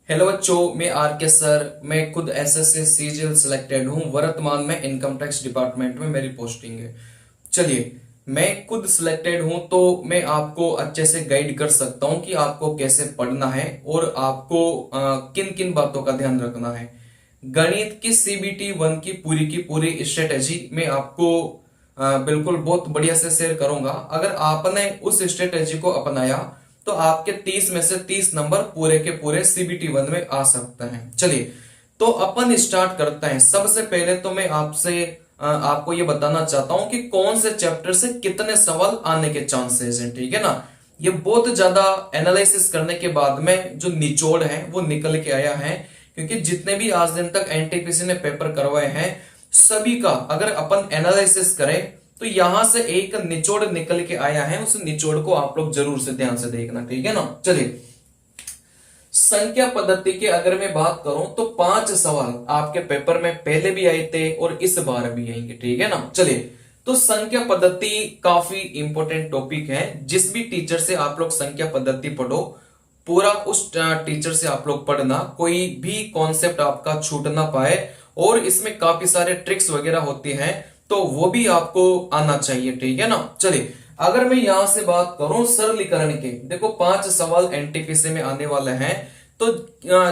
Hello बच्चों, मैं are के सर। मैं खुद एसएससी सीजीएल सिलेक्टेड हूँ। वर्तमान में इनकम टैक्स डिपार्टमेंट में मेरी पोस्टिंग है। चलिए, मैं खुद सिलेक्टेड हूं तो मैं आपको अच्छे से गाइड कर सकता हूं कि आपको कैसे पढ़ना है और आपको किन किन बातों का ध्यान रखना है। गणित की सीबीटी वन की पूरी स्ट्रेटेजी मैं आपको बिल्कुल बहुत बढ़िया से शेयर करूंगा। अगर आपने उस स्ट्रेटेजी को अपनाया तो आपके 30 में से 30 नंबर पूरे के पूरे सीबीटी वन में आ सकते हैं। चलिए, तो अपन स्टार्ट करते हैं। सबसे पहले तो मैं आपसे आपको ये बताना चाहता हूं कि कौन से चैप्टर से कितने सवाल आने के चांसेस हैं। ठीक है ना। ये बहुत ज्यादा एनालिसिस करने के बाद में जो निचोड़ है वो निकल के आया है, क्योंकि जितने भी आज दिन तक एनटीपीसी ने पेपर करवाए हैं सभी का अगर अपन एनालिसिस करें तो यहां से एक निचोड़ निकल के आया है। उस निचोड़ को आप लोग जरूर से ध्यान से देखना। ठीक है ना। चलिए, संख्या पद्धति की अगर मैं बात करूं तो 5 सवाल आपके पेपर में पहले भी आए थे और इस बार भी आएंगे। ठीक है ना। चलिए, तो संख्या पद्धति काफी इंपॉर्टेंट टॉपिक है। जिस भी टीचर से आप लोग संख्या पद्धति पढ़ो, पूरा उस टीचर से आप लोग पढ़ना, कोई भी कॉन्सेप्ट आपका छूट ना पाए। और इसमें काफी सारे ट्रिक्स वगैरह होती हैं तो वो भी आपको आना चाहिए। ठीक है ना। चलिए, अगर मैं यहां से बात करूं सरलीकरण के, देखो 5 सवाल एनटीपीसी में आने वाले हैं। तो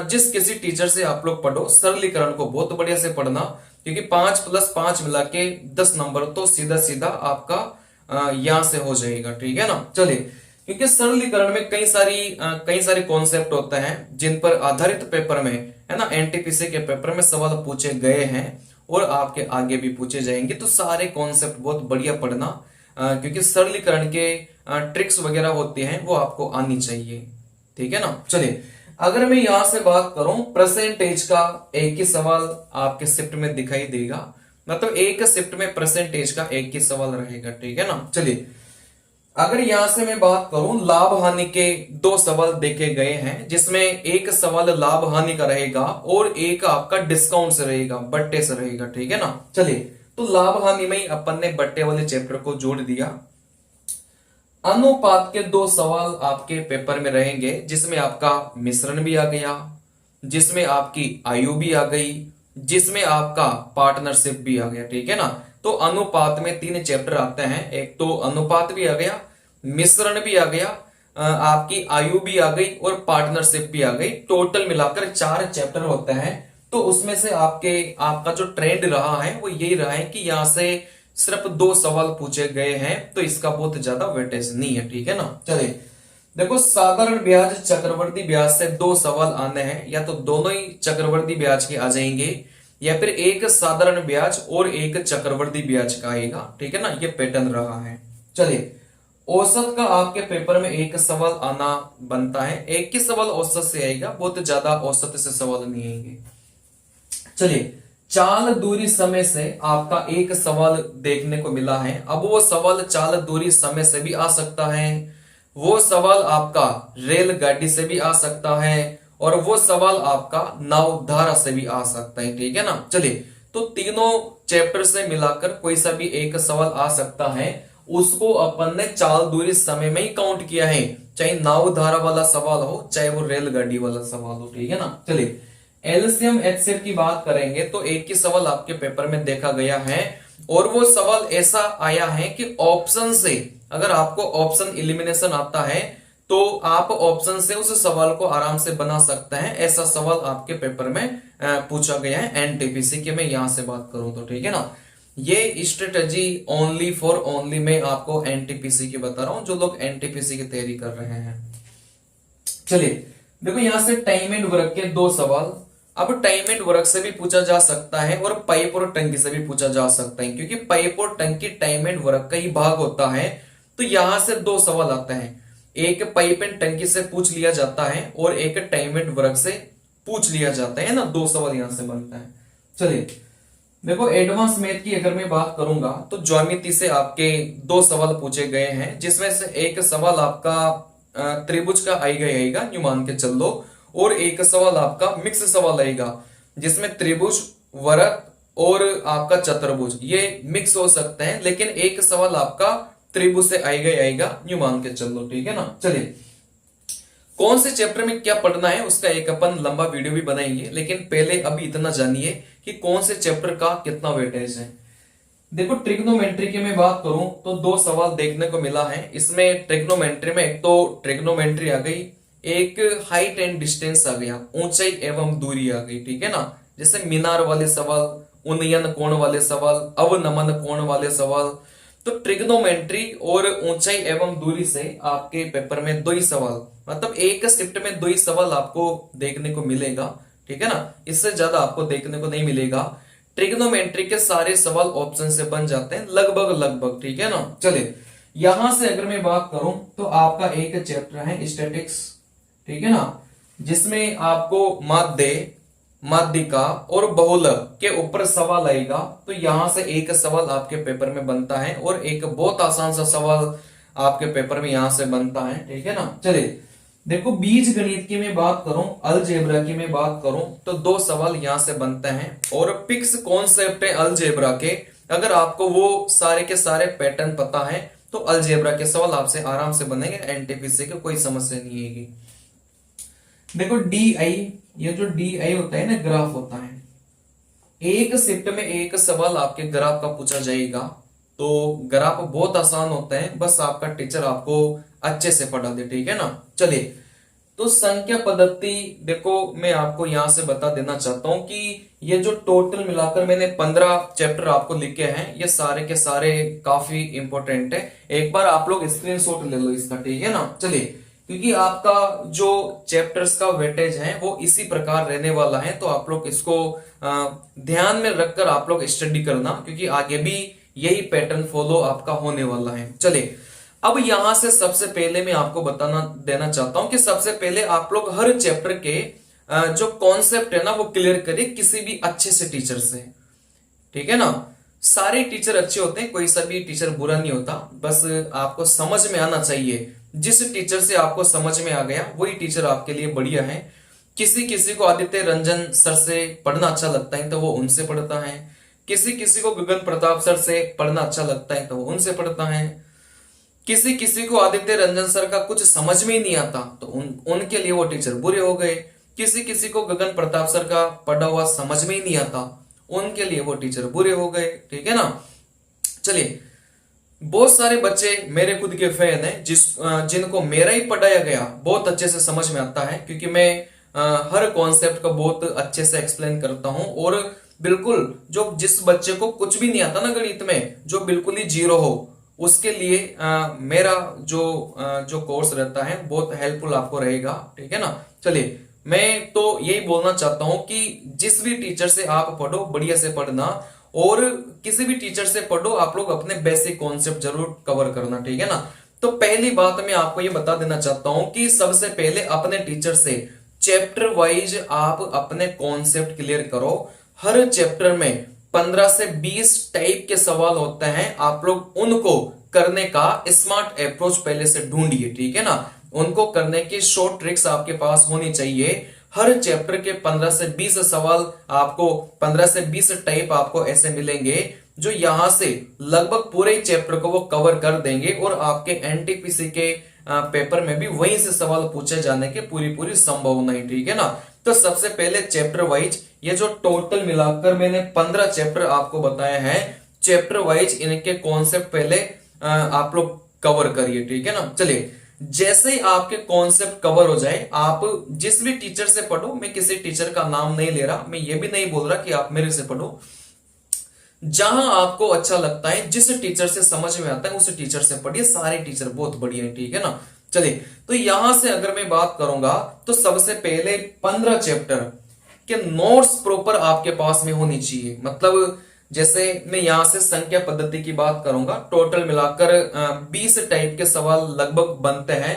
जिस किसी टीचर से आप लोग पढ़ो, सरलीकरण को बहुत बढ़िया से पढ़ना, क्योंकि 5 + 5 मिला के 10 नंबर तो सीधा सीधा आपका यहां से हो जाएगा। ठीक है ना। चलिए, क्योंकि सरलीकरण में कई सारे कॉन्सेप्ट होते हैं जिन पर आधारित पेपर में, है ना, एनटीपीसी के पेपर में सवाल पूछे गए हैं और आपके आगे भी पूछे जाएंगे। तो सारे कॉन्सेप्ट बहुत बढ़िया पढ़ना, क्योंकि सरलीकरण के ट्रिक्स वगैरह होती हैं वो आपको आनी चाहिए। ठीक है ना। चलिए, अगर मैं यहां से बात करूं परसेंटेज का, एक ही सवाल आपके शिफ्ट में दिखाई देगा। मतलब एक शिफ्ट में परसेंटेज का एक ही सवाल रहेगा। ठीक है ना। चलिए, अगर यहां से मैं बात करूं लाभ हानि के 2 सवाल देखे गए हैं, जिसमें एक सवाल लाभ हानि का रहेगा और एक आपका डिस्काउंट से रहेगा, बट्टे से रहेगा। ठीक है ना। चलिए, तो लाभ हानि में ही अपन ने बट्टे वाले चैप्टर को जोड़ दिया। अनुपात के 2 सवाल आपके पेपर में रहेंगे, जिसमें आपका मिश्रण भी आ गया, जिसमें आपकी आयु भी आ गई, जिसमें आपका पार्टनरशिप भी आ गया। ठीक है ना। तो अनुपात में 3 चैप्टर आते हैं। एक तो अनुपात भी आ गया, मिश्रण भी आ गया, आपकी आयु भी आ गई और पार्टनरशिप भी आ गई। टोटल मिलाकर 4 चैप्टर होते हैं। तो उसमें से आपका जो ट्रेंड रहा है वो यही रहा है कि यहां से सिर्फ 2 सवाल पूछे गए हैं, तो इसका बहुत ज्यादा वेटेज नहीं है। ठीक है ना। चलिए, देखो साधारण ब्याज चक्रवर्ती ब्याज से 2 सवाल आने हैं, या तो दोनों ही चक्रवर्ती ब्याज के आ जाएंगे या फिर एक साधारण ब्याज और एक चक्रवर्ती ब्याज का आएगा। ठीक है ना। ये पैटर्न रहा है। चलिए, औसत का आपके पेपर में एक सवाल आना बनता है। एक ही सवाल औसत से आएगा, बहुत ज्यादा औसत से सवाल नहीं आएंगे। चलिए, चाल दूरी समय से आपका एक सवाल देखने को मिला है। अब वो सवाल चाल दूरी समय से भी आ सकता है, वो सवाल आपका रेलगाड़ी से भी आ सकता है और वो सवाल आपका नावधारा से भी आ सकता है। ठीक है ना। चलिए, तो तीनों चैप्टर से मिलाकर कोई सा भी एक सवाल आ सकता है। उसको अपन ने चाल दूरी समय में ही काउंट किया है, चाहे नावधारा वाला सवाल हो चाहे वो रेलगाड़ी वाला सवाल हो। ठीक है ना। चलिए, एलसीएम एचसीएफ की बात करेंगे तो एक ही सवाल आपके पेपर में देखा गया है और वो सवाल ऐसा आया है कि ऑप्शन से, अगर आपको ऑप्शन इलिमिनेशन आता है तो आप ऑप्शन से उस सवाल को आराम से बना सकते हैं। ऐसा सवाल आपके पेपर में पूछा गया है एनटीपीसी के। मैं यहां से बात करूं तो ठीक है ना। ये स्ट्रेटेजी ओनली फॉर ओनली मैं आपको एनटीपीसी की बता रहा हूं, जो लोग एनटीपीसी की तैयारी कर रहे हैं। चलिए, देखो यहां से टाइम एंड वर्क के 2 सवाल। अब टाइम एंड वर्क से भी पूछा जा सकता है और पाइप और टंकी से भी पूछा जा सकता है, क्योंकि पाइप और टंकी टाइम एंड वर्क का ही भाग होता है। तो यहां से 2 सवाल आते हैं, एक पाइप एंड टंकी से पूछ लिया जाता है और एक टाइम एंड वर्क से पूछ लिया जाता है ना। 2 सवाल यहां से बनता है। चलिए, देखो एडवांस मैथ की अगर मैं बात करूंगा तो ज्यामिति से आपके 2 सवाल पूछे गए हैं, जिसमें से एक सवाल आपका त्रिभुज का आएगा न्यू मान के चल लो, और एक सवाल आपका मिक्स सवाल आएगा जिसमें त्रिभुज, वृत्त और आपका चतुर्भुज ये मिक्स हो सकते हैं, लेकिन एक सवाल आपका त्रिभुज से आएगा न्यू मान के चल लो। ठीक है ना। चलिए, कौन से चैप्टर में क्या पढ़ना है उसका एक अपन लंबा वीडियो भी बनाएंगे, लेकिन पहले अभी इतना जानिए कि कौन से चैप्टर का कितना वेटेज है। देखो ट्रिग्नोमेट्री की मैं बात करूं तो दो सवाल देखने को मिला है इसमें। ट्रिग्नोमेट्री में एक तो ट्रिग्नोमेट्री आ गई, एक हाइट एंड डिस्टेंस आ गया, ऊंचाई एवं दूरी आ गई, ठीक है ना। जैसे मीनार वाले सवाल, उन्नयन कोण वाले सवाल, अवनमन कोण वाले सवाल। तो ट्रिग्नोमेट्री और ऊंचाई एवं दूरी से आपके पेपर में दो ही सवाल, मतलब एक शिफ्ट में दो ही सवाल आपको देखने को मिलेगा, ठीक है ना। इससे ज्यादा आपको देखने को नहीं मिलेगा। ट्रिग्नोमेट्री के सारे सवाल ऑप्शन से बन जाते हैं लगभग लगभग, ठीक है ना। चलिए यहां से अगर मैं बात करूं तो आपका एक चैप्टर है स्टैटिक्स, ठीक है ना, जिसमें आपको माध्य, माध्यिका और बहुलक के ऊपर सवाल आएगा। तो यहां से एक सवाल आपके पेपर में बनता है और एक बहुत आसान सा सवाल आपके पेपर में यहां से बनता है, ठीक है ना। चलिए देखो बीज गणित की मैं बात करूं, अलजेब्रा की मैं बात करूं तो दो सवाल यहां से बनते हैं और फिक्स कॉन्सेप्ट है अलजेब्रा के। अगर आपको वो सारे के सारे पैटर्न पता है तो अलजेब्रा के सवाल आपसे आराम से बनेंगे, एनटीपीसी की कोई समस्या नहीं आएगी। देखो डी आई, ये जो डी आई होता है ना, ग्राफ होता है। एक शिफ्ट में एक सवाल आपके ग्राफ का पूछा जाएगा। तो ग्राफ बहुत आसान होता है, बस आपका टीचर आपको अच्छे से पढ़ा दे, ठीक है ना। चलिए तो संख्या पद्धति देखो मैं आपको यहां से बता देना चाहता हूं कि ये जो टोटल मिलाकर मैंने 15 चैप्टर आपको लिखे हैं, ये सारे के सारे काफी इंपॉर्टेंट है। एक बार आप लोग स्क्रीनशॉट ले लो इसका, ठीक है ना। चलिए क्योंकि आपका जो चैप्टर्स का वेटेज है वो इसी प्रकार रहने वाला है, तो आप लोग इसको ध्यान में रखकर आप लोग स्टडी करना, क्योंकि आगे भी यही पैटर्न फॉलो आपका होने वाला है। चलिए अब यहां से सबसे पहले मैं आपको बताना देना चाहता हूं कि सबसे पहले आप लोग हर चैप्टर के जो कॉन्सेप्ट है ना वो क्लियर करिए किसी भी अच्छे से टीचर से, ठीक है ना। सारे टीचर अच्छे होते हैं, कोई सा भी टीचर बुरा नहीं होता, बस आपको समझ में आना चाहिए। जिस टीचर से आपको समझ में आ गया वही टीचर आपके लिए बढ़िया है। किसी किसी को आदित्य रंजन सर से पढ़ना अच्छा लगता है तो वो उनसे पढ़ता है, किसी किसी को गगन प्रताप सर से पढ़ना अच्छा लगता है तो वो उनसे पढ़ता है, किसी किसी को आदित्य रंजन सर का कुछ समझ में ही नहीं आता तो उनके लिए वो टीचर बुरे हो गए, किसी किसी को गगन प्रताप सर का पढ़ा हुआ समझ में ही नहीं आता उनके लिए वो टीचर बुरे हो गए, ठीक है ना। चलिए बहुत सारे बच्चे मेरे खुद के फैन हैं जिनको मेरा ही पढ़ाया गया बहुत अच्छे से समझ में आता है, क्योंकि मैं हर कॉन्सेप्ट को बहुत अच्छे से एक्सप्लेन करता हूं। और बिल्कुल जो जिस बच्चे को कुछ भी नहीं आता ना गणित में, जो बिल्कुल ही जीरो हो, उसके लिए मेरा जो कोर्स रहता है बहुत हेल्पफुल आपको रहेगा, ठीक है ना। चलिए मैं तो यही बोलना चाहता हूं कि जिस भी टीचर से आप पढ़ो बढ़िया से पढ़ना, और किसी भी टीचर से पढ़ो आप लोग अपने बेसिक कॉन्सेप्ट जरूर कवर करना, ठीक है ना। तो पहली बात मैं आपको ये बता देना चाहता हूं कि सबसे पहले अपने टीचर से चैप्टर वाइज आप अपने कॉन्सेप्ट क्लियर करो। हर चैप्टर में 15 से 20 टाइप के सवाल होते हैं, आप लोग उनको करने का स्मार्ट अप्रोच पहले से ढूंढिए, ठीक है ना। उनको करने की शॉर्ट ट्रिक्स आपके पास होनी चाहिए। हर चैप्टर के 15 से 20 सवाल आपको, 15 से 20 टाइप आपको ऐसे मिलेंगे जो यहां से लगभग पूरे चैप्टर को वो कवर कर देंगे, और आपके एनटीपीसी के पेपर में भी वहीं से सवाल पूछे जाने की पूरी संभावना है, ठीक है ना। तो सबसे पहले चैप्टर वाइज ये जो टोटल मिलाकर मैंने 15 चैप्टर आपको बताया है, चैप्टर वाइज इनके कॉन्सेप्ट पहले आप लोग कवर करिए, ठीक है ना। चलिए जैसे ही आपके कॉन्सेप्ट कवर हो जाए, आप जिस भी टीचर से पढ़ो, मैं किसी टीचर का नाम नहीं ले रहा, मैं ये भी नहीं बोल रहा कि आप मेरे से पढ़ो, जहां आपको अच्छा लगता है, जिस टीचर से समझ में आता है उस टीचर से पढ़िए। सारे टीचर बहुत बढ़िया है, ठीक है ना। चलिए तो यहां से अगर मैं बात करूंगा तो सबसे पहले 15 चैप्टर के नोट्स प्रॉपर आपके पास में होनी चाहिए। मतलब जैसे मैं यहां से संख्या पद्धति की बात करूंगा, टोटल मिलाकर 20 टाइप के सवाल लगभग बनते हैं।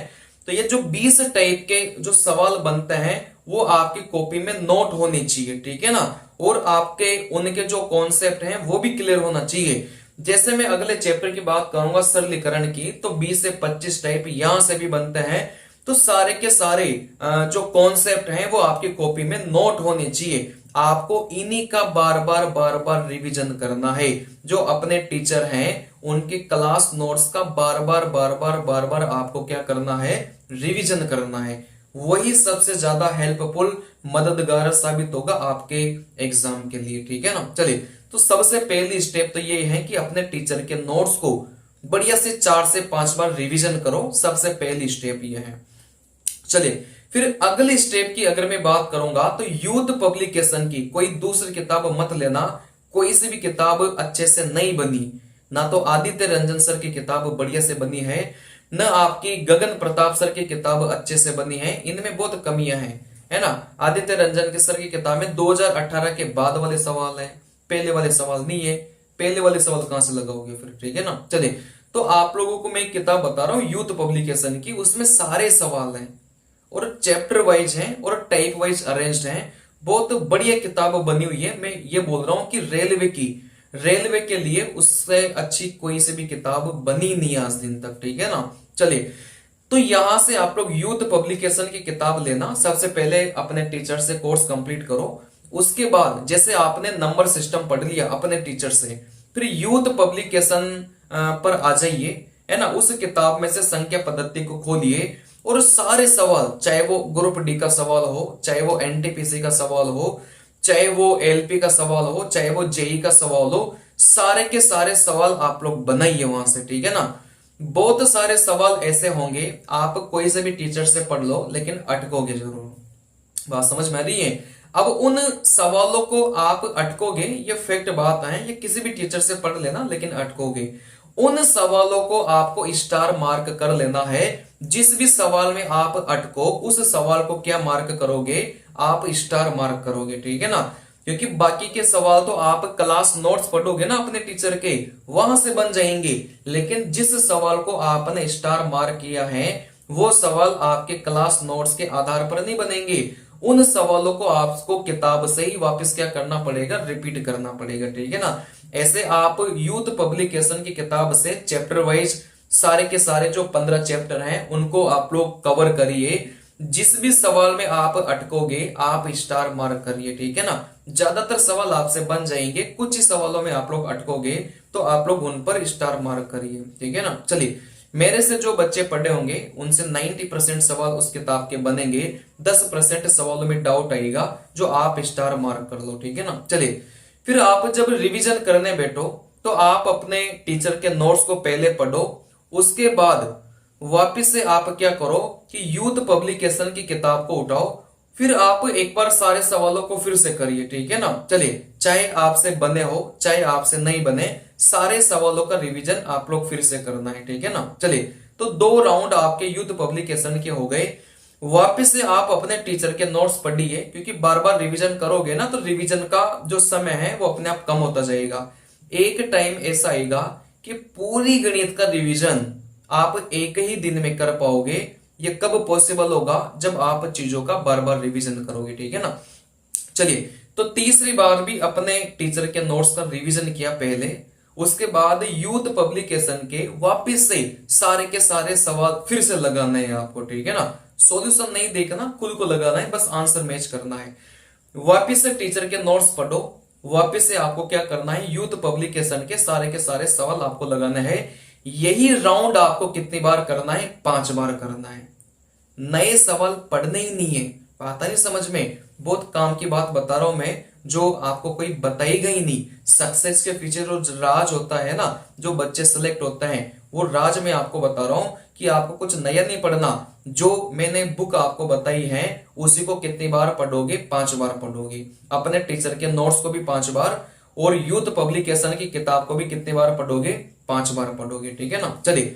तो ये जो 20 टाइप के जो सवाल बनते हैं वो आपकी कॉपी में नोट होनी चाहिए, ठीक है ना। और आपके उनके जो कॉन्सेप्ट हैं वो भी क्लियर होना चाहिए। जैसे मैं अगले चैप्टर की बात करूंगा सरलीकरण की, तो 20 से 25 टाइप यहां से भी बनते हैं। तो सारे के सारे जो कॉन्सेप्ट हैं वो आपकी कॉपी में नोट होने चाहिए। आपको इन्हीं का बार बार रिवीजन करना है। जो अपने टीचर हैं उनके क्लास नोट्स का बार बार आपको क्या करना है, रिवीजन करना है। वही सबसे ज्यादा हेल्पफुल मददगार साबित होगा आपके एग्जाम के लिए, ठीक है ना। चलिए, तो सबसे पहली स्टेप तो ये है कि अपने टीचर के नोट्स को बढ़िया से 4 से 5 बार रिवीजन करो। सबसे पहली स्टेप ये है। चलिए, फिर अगली स्टेप की अगर मैं बात करूंगा तो यूथ पब्लिकेशन की कोई दूसरी किताब मत लेना। कोई सी भी किताब अच्छे से नहीं बनी, ना तो आदित्य रंजन सर की किताब बढ़िया से बनी है, न आपकी गगन प्रताप सर की किताब अच्छे से बनी है, इनमें बहुत कमियां हैं, है ना। आदित्य रंजन के सर की किताब में 2018 के बाद वाले सवाल है, पहले वाले सवाल नहीं है। पहले वाले सवाल कहां से लगाओगे फिर, ठीक है ना। चलिए, तो आप लोगों को मैं एक किताब बता रहा हूं यूथ पब्लिकेशन की, उसमें सारे सवाल हैं और चैप्टर वाइज हैं और टाइप वाइज अरेंज्ड हैं। बहुत बढ़िया किताब बनी हुई है। मैं ये बोल रहा हूं कि रेलवे के लिए उससे अच्छी कोई से भी किताब बनी नहीं आज दिन तक, ठीक है ना। चलिए, तो यहां से आप लोग यूथ पब्लिकेशन की किताब लेना। सबसे पहले अपने टीचर से कोर्स कंप्लीट करो। उसके बाद जैसे आपने नंबर सिस्टम पढ़ लिया अपने टीचर से, फिर यूथ पब्लिकेशन पर आ जाइए, है ना। उस किताब में से संख्या पद्धति को खोलिए और सारे सवाल, चाहे वो ग्रुप डी का सवाल हो, चाहे वो एनटीपीसी का सवाल हो, चाहे वो एलपी का सवाल हो, चाहे वो जेई का सवाल हो, सारे के सारे सवाल आप लोग बनाइए वहां से, ठीक है ना। बहुत सारे सवाल ऐसे होंगे, आप कोई से भी टीचर से पढ़ लो लेकिन अटकोगे जरूर। बात समझ में आ रही है। अब उन सवालों को आप अटकोगे, ये फैक्ट बात है, ये किसी भी टीचर से पढ़ लेना लेकिन अटकोगे। उन सवालों को आपको स्टार मार्क कर लेना है। जिस भी सवाल में आप अटको उस सवाल को क्या मार्क करोगे, आप स्टार मार्क करोगे, ठीक है ना। क्योंकि बाकी के सवाल तो आप क्लास नोट्स पढ़ोगे ना अपने टीचर के, वहां से बन जाएंगे, लेकिन जिस सवाल को आपने स्टार मार्क किया है वो सवाल आपके क्लास नोट्स के आधार पर नहीं बनेंगे। उन सवालों को आपको किताब से ही वापस क्या करना पड़ेगा, रिपीट करना पड़ेगा, ठीक है ना। ऐसे आप यूथ पब्लिकेशन की किताब से चैप्टर वाइज सारे के सारे जो 15 चैप्टर हैं उनको आप लोग कवर करिए। जिस भी सवाल में आप अटकोगे आप स्टार मार्क करिए, ठीक है ना। ज्यादातर सवाल आपसे बन जाएंगे, कुछ ही सवालों में आप लोग अटकोगे तो आप लोग उन पर स्टार मार्क करिए, ठीक है ना। चलिए, मेरे से जो बच्चे पढ़े होंगे उनसे 90% सवाल उस किताब के बनेंगे। 10% सवालों में डाउट आएगा जो आप स्टार मार्क कर लो, ठीक है ना। चलिए, फिर आप जब रिवीजन करने बैठो तो आप अपने टीचर के नोट्स को पहले पढ़ो। उसके बाद वापिस से आप क्या करो कि यूथ पब्लिकेशन की किताब को उठाओ, फिर आप एक बार सारे सवालों को फिर से करिए, ठीक है ना। चलिए, चाहे आपसे बने हो चाहे आपसे नहीं बने, सारे सवालों का रिवीजन आप लोग फिर से करना है, ठीक है ना। चलिए, तो 2 राउंड आपके यूथ पब्लिकेशन के हो गए। वापिस से आप अपने टीचर के नोट्स पढ़िए, क्योंकि बार बार रिवीजन करोगे ना तो रिवीजन का जो समय है वो अपने आप कम होता जाएगा। एक टाइम ऐसा आएगा कि पूरी गणित का रिवीजन आप एक ही दिन में कर पाओगे। ये कब पॉसिबल होगा, जब आप चीजों का बार बार रिवीजन करोगे, ठीक है ना। चलिए, तो तीसरी बार भी अपने टीचर के नोट्स का रिवीजन किया पहले, उसके बाद यूथ पब्लिकेशन के वापस से सारे के सारे सवाल फिर से लगाने हैं आपको, ठीक है ना। सॉल्यूशन नहीं देखना, खुद को लगाना है, बस आंसर मैच करना है। वापिस से टीचर के नोट्स पढ़ो। वापिस से आपको क्या करना है, यूथ पब्लिकेशन के सारे सवाल आपको लगाने हैं। यही राउंड आपको कितनी बार करना है, 5 बार करना है। नए सवाल पढ़ने ही नहीं है। आता नहीं समझ में, बहुत काम की बात बता रहा हूं मैं, जो आपको कोई बताएगा ही नहीं। सक्सेस के पीछे जो राज होता है ना, जो बच्चे सिलेक्ट होते हैं, वो राज मैं आपको बता रहा हूं कि आपको कुछ नया नहीं पढ़ना। जो मैंने बुक आपको बताई है उसी को कितनी बार पढ़ोगे, 5 बार पढ़ोगे। अपने टीचर के नोट्स को भी 5 बार और यूथ पब्लिकेशन की किताब को भी कितनी बार पढ़ोगे, 5 बार पढ़ोगे, ठीक है ना। चलिए,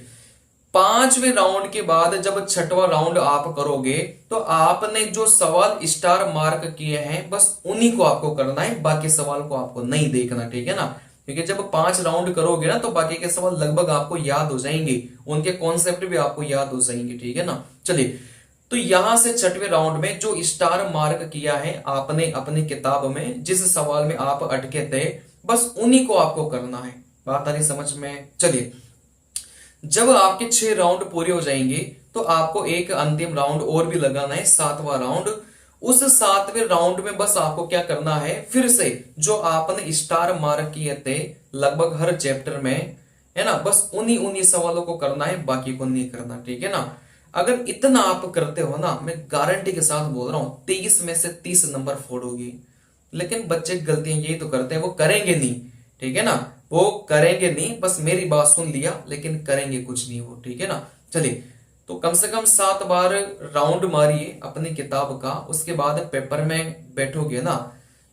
5वें राउंड के बाद जब 6वां राउंड आप करोगे तो आपने जो सवाल स्टार मार्क किए हैं बस उन्हीं को आपको करना है, बाकी सवाल को आपको नहीं देखना, ठीक है ना। क्योंकि जब 5 राउंड करोगे ना तो बाकी के सवाल लगभग आपको याद हो जाएंगे, उनके कॉन्सेप्ट भी आपको याद हो जाएंगे, ठीक है ना। चलिए, तो यहां से 6वें राउंड में जो स्टार मार्क किया है आपने अपनी किताब में, जिस सवाल में आप अटके थे, बस उन्हीं को आपको करना है। बात आ रही समझ में। चलिए, जब आपके 6 राउंड पूरे हो जाएंगे तो आपको एक अंतिम राउंड और भी लगाना है, 7वां राउंड। उस 7वें राउंड में बस आपको क्या करना है, फिर से जो आपने स्टार मार्क किए थे लगभग हर चैप्टर में, है ना, बस उन्हीं सवालों को करना है, बाकी को नहीं करना, ठीक है ना। अगर इतना आप करते हो ना, मैं गारंटी के साथ बोल रहा हूं 30 में से 30 नंबर फोड़ोगे। लेकिन बच्चे गलतियां यही तो करते हैं, वो करेंगे नहीं, ठीक है ना, वो करेंगे नहीं, बस मेरी बात सुन लिया लेकिन करेंगे कुछ नहीं वो, ठीक है ना। चलिए, तो कम से कम 7 बार राउंड मारिए अपनी किताब का, उसके बाद पेपर में बैठोगे ना,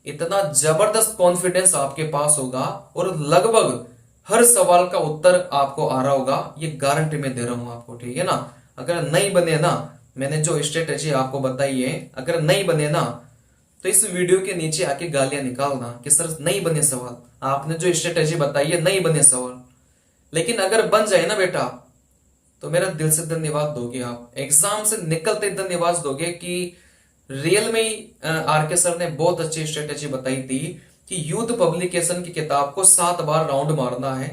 इतना जबरदस्त कॉन्फिडेंस आपके पास होगा और लगभग हर सवाल का उत्तर आपको आ रहा होगा, ये गारंटी मैं दे रहा हूं आपको, ठीक है ना। अगर नहीं बने ना, मैंने जो स्ट्रेटेजी आपको बताई है, अगर नहीं बने ना, तो इस वीडियो के नीचे आके गालियां निकालना कि सर नहीं बने सवाल, आपने जो स्ट्रेटेजी बताई है नहीं बने सवाल। लेकिन अगर बन जाए ना बेटा, तो मेरा दिल से धन्यवाद दोगे, आप एग्जाम से निकलते धन्यवाद दोगे कि रियल में ही आर के सर ने बहुत अच्छी स्ट्रेटेजी बताई थी कि यूथ पब्लिकेशन की किताब को 7 बार राउंड मारना है,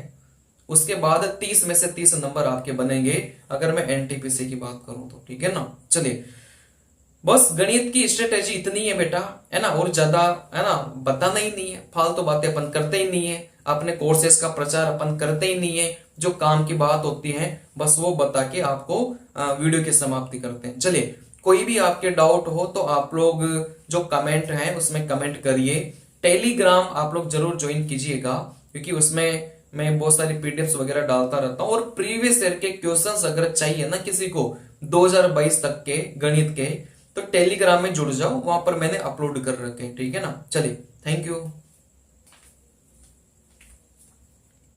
उसके बाद 30 में से 30 नंबर आपके बनेंगे, अगर मैं एनटीपीसी की बात करूं तो, ठीक है ना। चलिए, बस गणित की स्ट्रेटेजी इतनी है बेटा, है ना, और ज्यादा है ना बताना ही नहीं है, फालतू बातें अपन करते ही नहीं है, अपने कोर्सेज का प्रचार अपन करते ही नहीं है, जो काम की बात होती है बस वो बता के आपको वीडियो की समाप्ति करते हैं। चलिए, कोई भी आपके डाउट हो तो आप लोग जो कमेंट है उसमें कमेंट करिए। टेलीग्राम आप लोग जरूर ज्वाइन कीजिएगा, क्योंकि उसमें मैं बहुत सारी पीडीएफ्स वगैरह डालता रहता हूँ, और प्रीवियस ईयर के क्वेश्चंस अगर चाहिए ना किसी को 2022 तक के गणित के, तो टेलीग्राम में जुड़ जाओ, वहां पर मैंने अपलोड कर रखे हैं, ठीक है ना। चलिए, थैंक यू।